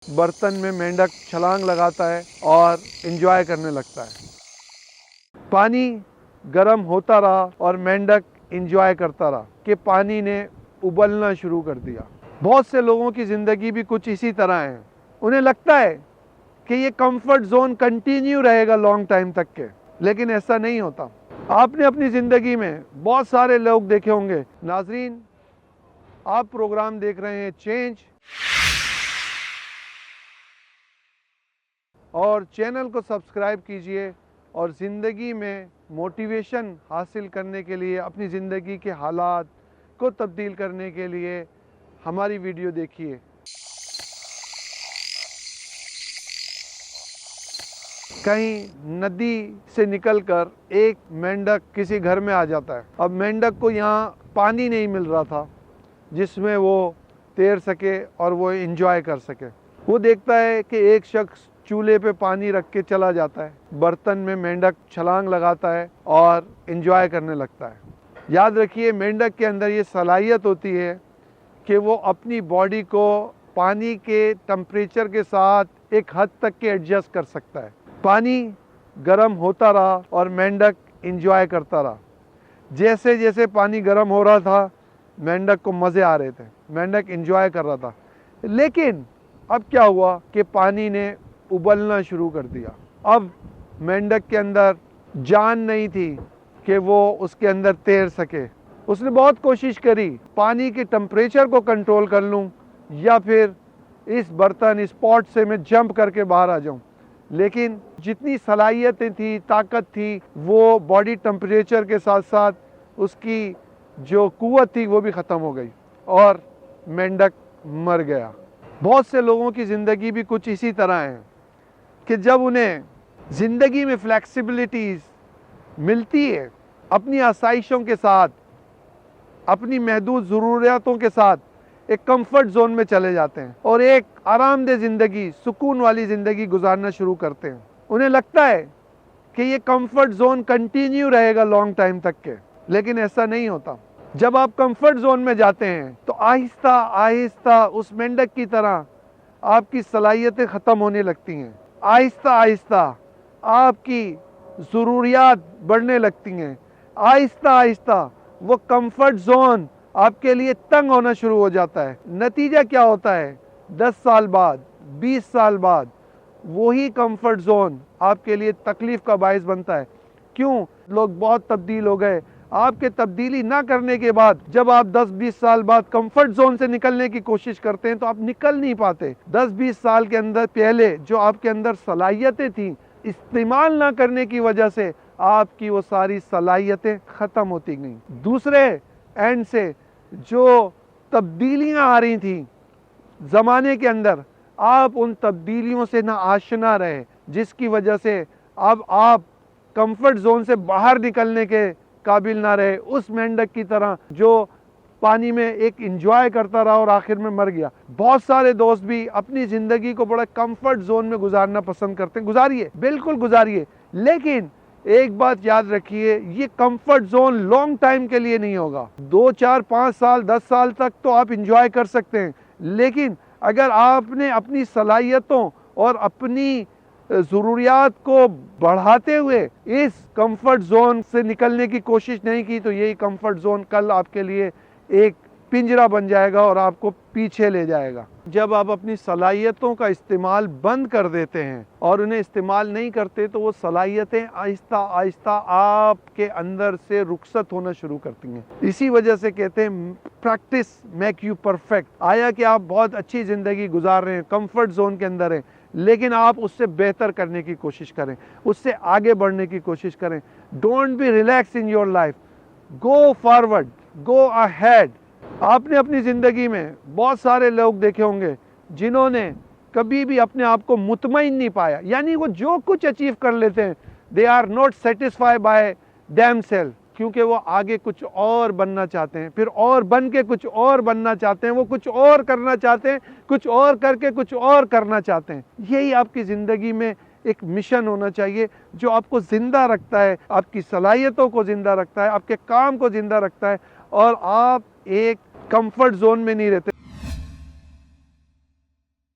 बर्तन में मेंढक छलांग लगाता है और एंजॉय करने लगता है। पानी गर्म होता रहा और मेंढक एंजॉय करता रहा कि पानी ने उबलना शुरू कर दिया। बहुत से लोगों की ज़िंदगी भी कुछ इसी तरह है। उन्हें लगता है कि ये कंफर्ट जोन कंटिन्यू रहेगा लॉन्ग टाइम तक के, लेकिन ऐसा नहीं होता। आपने अपनी ज़िंदगी में बहुत सारे लोग देखे होंगे। नाजरीन, आप प्रोग्राम देख रहे हैं चेंज, और चैनल को सब्सक्राइब कीजिए और ज़िंदगी में मोटिवेशन हासिल करने के लिए, अपनी ज़िंदगी के हालात को तब्दील करने के लिए हमारी वीडियो देखिए। कहीं नदी से निकलकर एक मेंढक किसी घर में आ जाता है। अब मेंढक को यहाँ पानी नहीं मिल रहा था जिसमें वो तैर सके और वो एंजॉय कर सके। वो देखता है कि एक शख्स चूल्हे पे पानी रख के चला जाता है। बर्तन में मेंढक छलांग लगाता है और एंजॉय करने लगता है। याद रखिए, मेंढक के अंदर ये सलाहियत होती है कि वो अपनी बॉडी को पानी के टेम्परेचर के साथ एक हद तक के एडजस्ट कर सकता है। पानी गर्म होता रहा और मेंढक एंजॉय करता रहा। जैसे जैसे पानी गर्म हो रहा था, मेंढक को मज़े आ रहे थे, मेंढक एंजॉय कर रहा था। लेकिन अब क्या हुआ कि पानी ने उबलना शुरू कर दिया। अब मेंढक के अंदर जान नहीं थी कि वो उसके अंदर तैर सके। उसने बहुत कोशिश करी, पानी के टेम्परेचर को कंट्रोल कर लूं या फिर इस बर्तन, इस पॉट से मैं जंप करके बाहर आ जाऊं। लेकिन जितनी सलाहियतें थी, ताकत थी, वो बॉडी टेम्परेचर के साथ साथ उसकी जो कुव्वत थी वो भी ख़त्म हो गई और मेंढक मर गया। बहुत से लोगों की ज़िंदगी भी कुछ इसी तरह है कि जब उन्हें ज़िंदगी में फ्लेक्सिबिलिटीज़ मिलती है, अपनी आसाइशों के साथ, अपनी महदूद ज़रूरियातों के साथ एक कंफर्ट जोन में चले जाते हैं और एक आरामदेह ज़िंदगी, सुकून वाली ज़िंदगी गुजारना शुरू करते हैं। उन्हें लगता है कि ये कंफर्ट जोन कंटिन्यू रहेगा लॉन्ग टाइम तक के, लेकिन ऐसा नहीं होता। जब आप कंफर्ट जोन में जाते हैं तो आहिस्ता आहिस्ता उस मेंढक की तरह आपकी सलाहियतें ख़त्म होने लगती हैं। आहिस्ता आहिस्ता आपकी ज़रूरियात बढ़ने लगती हैं। आहिस्ता आहिस्ता वो कंफर्ट जोन आपके लिए तंग होना शुरू हो जाता है। नतीजा क्या होता है? 10 साल बाद, 20 साल बाद वही कंफर्ट जोन आपके लिए तकलीफ़ का बायस बनता है। क्यों? लोग बहुत तब्दील हो गए। आपके तब्दीली ना करने के बाद जब आप 10-20 साल बाद कंफर्ट जोन से निकलने की कोशिश करते हैं तो आप निकल नहीं पाते। 10-20 साल के अंदर पहले जो आपके अंदर सलाहियतें थी, इस्तेमाल ना करने की वजह से आपकी वो सारी सलाहियतें ख़त्म होती गईं। दूसरे एंड से जो तब्दीलियाँ आ रही थी ज़माने के अंदर, आप उन तब्दीलियों से ना आशना रहे, जिसकी वजह से अब आप कंफर्ट जोन से बाहर निकलने के काबिल ना रहे। उस मेंढक की तरह जो पानी में एक एंजॉय करता रहा और आखिर में मर गया। बहुत सारे दोस्त भी अपनी ज़िंदगी को बड़ा कंफर्ट जोन में गुजारना पसंद करते हैं। गुजारिए, बिल्कुल गुजारिए, लेकिन एक बात याद रखिए, ये कंफर्ट जोन लॉन्ग टाइम के लिए नहीं होगा। 2, 4, 5 साल, 10 साल तक तो आप एंजॉय कर सकते हैं, लेकिन अगर आपने अपनी सलाहियतों और अपनी ज़रूरियात को बढ़ाते हुए इस कंफर्ट जोन से निकलने की कोशिश नहीं की तो यही कंफर्ट जोन कल आपके लिए एक पिंजरा बन जाएगा और आपको पीछे ले जाएगा। जब आप अपनी सलाहियतों का इस्तेमाल बंद कर देते हैं और उन्हें इस्तेमाल नहीं करते तो वो सलाहियतें आहिस्ता आहिस्ता आपके अंदर से रुखसत होना शुरू करती हैं। इसी वजह से कहते हैं प्रैक्टिस मेक यू परफेक्ट। आया कि आप बहुत अच्छी ज़िंदगी गुजार रहे हैं, कंफर्ट जोन के अंदर हैं, लेकिन आप उससे बेहतर करने की कोशिश करें, उससे आगे बढ़ने की कोशिश करें। Don't be relax in your life, go forward, go ahead. आपने अपनी ज़िंदगी में बहुत सारे लोग देखे होंगे जिन्होंने कभी भी अपने आप को मुतमईन नहीं पाया, यानी वो जो कुछ अचीव कर लेते हैं they are not satisfied by themselves, क्योंकि वो आगे कुछ और बनना चाहते हैं, फिर और बन के कुछ और बनना चाहते हैं, वो कुछ और करना चाहते हैं, कुछ और करके कुछ और करना चाहते हैं। यही आपकी ज़िंदगी में एक मिशन होना चाहिए जो आपको ज़िंदा रखता है, आपकी सलाहियतों को ज़िंदा रखता है, आपके काम को ज़िंदा रखता है और आप एक कंफर्ट जोन में नहीं रहते।